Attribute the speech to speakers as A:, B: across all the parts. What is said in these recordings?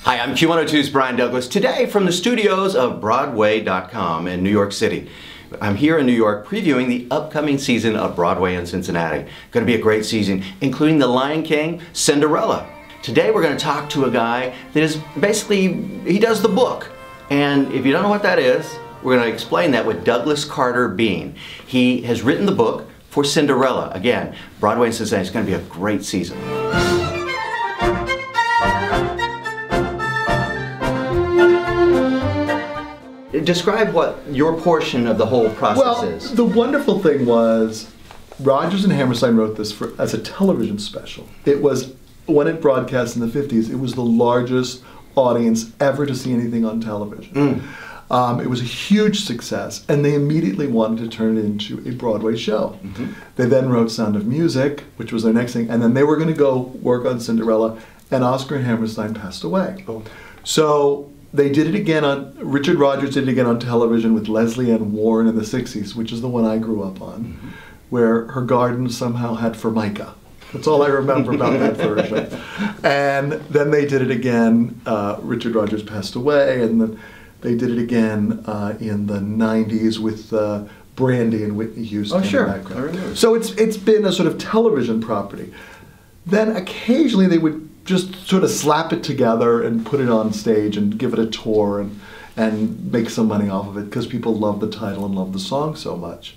A: Hi, I'm Q102's Brian Douglas. Today from the studios of Broadway.com in New York City. I'm here in New York previewing the upcoming season of Broadway in Cincinnati. Going to be a great season, including The Lion King, Cinderella. Today we're going to talk to a guy that is basically, he does the book. And if you don't know what that is, we're going to explain that with Douglas Carter Beane. He has written the book for Cinderella. Again, Broadway in Cincinnati is going to be a great season. Describe what your portion of the whole process is.
B: The wonderful thing was, Rodgers and Hammerstein wrote this as a television special. It was, when it broadcast in the 50s, it was the largest audience ever to see anything on television. It was a huge success, and they immediately wanted to turn it into a Broadway show. They then wrote Sound of Music, which was their next thing, and then they were going to go work on Cinderella, and Oscar and Hammerstein passed away. So they did it again on, Richard Rodgers did it again on television with Leslie Ann Warren in the 60s, which is the one I grew up on, where her garden somehow had Formica. That's all I remember about that version. And then they did it again, Richard Rodgers passed away, and then they did it again in the 90s with Brandy and Whitney Houston in the background. I remember. So it's been a sort of television property. Then occasionally they would just sort of slap it together and put it on stage and give it a tour and make some money off of it because people love the title and love the song so much.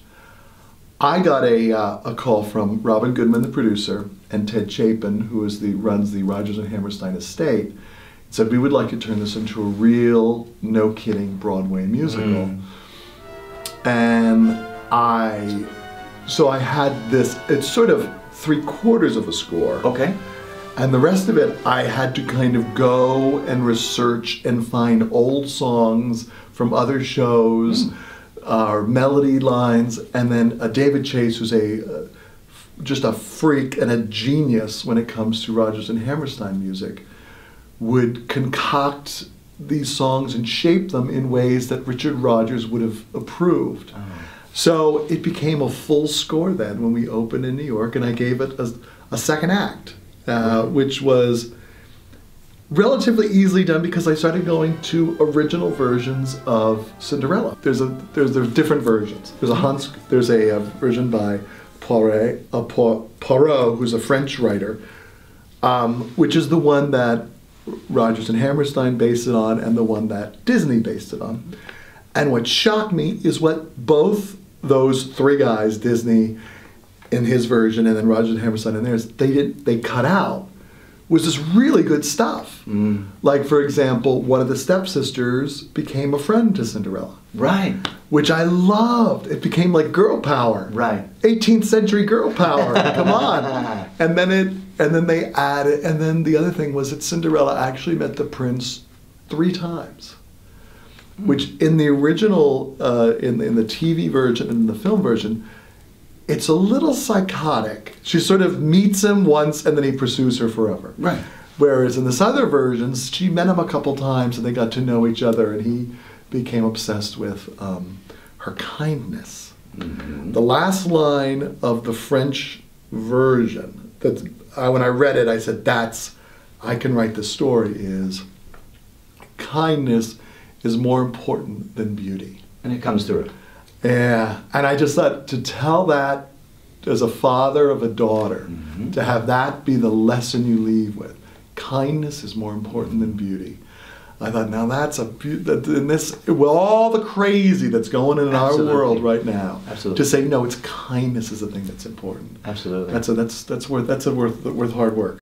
B: I got a call from Robin Goodman, the producer, and Ted Chapin, who runs the Rodgers and Hammerstein estate, said, we would like to turn this into a real, no-kidding Broadway musical. And so I had this, it's sort of 3/4 of a score. Okay. And the rest of it, I had to kind of go and research and find old songs from other shows, or melody lines, and then David Chase, who's just a freak and a genius when it comes to Rodgers and Hammerstein music, would concoct these songs and shape them in ways that Richard Rodgers would have approved. So it became a full score then when we opened in New York, and I gave it a second act, which was relatively easily done because I started going to original versions of Cinderella. There's different versions. There's a version by Poirot, who's a French writer, which is the one that Rodgers and Hammerstein based it on and the one that Disney based it on. And what shocked me is what both those three guys, Disney in his version and then Rodgers and Hammerstein in theirs, they cut out was this really good stuff. Like, for example, one of the stepsisters became a friend to Cinderella. Right. Which I loved. It became like girl power. Right. 18th century girl power. Come on. And then they added, and then the other thing was that Cinderella actually met the prince 3 times. Which in the original, in the TV version and in the film version, it's a little psychotic. She sort of meets him once and then he pursues her forever. Right. Whereas in this other versions, she met him a couple times and they got to know each other and he became obsessed with her kindness. The last line of the French version, when I read it, I said, I can write this story, is kindness is more important than beauty. And it comes through it. Yeah, and I just thought to tell that as a father of a daughter, to have that be the lesson you leave with, kindness is more important than beauty. I thought, now that's in this, with all the crazy that's going on in our world right now, to say no, it's kindness is the thing that's important. Absolutely. That's worth hard work.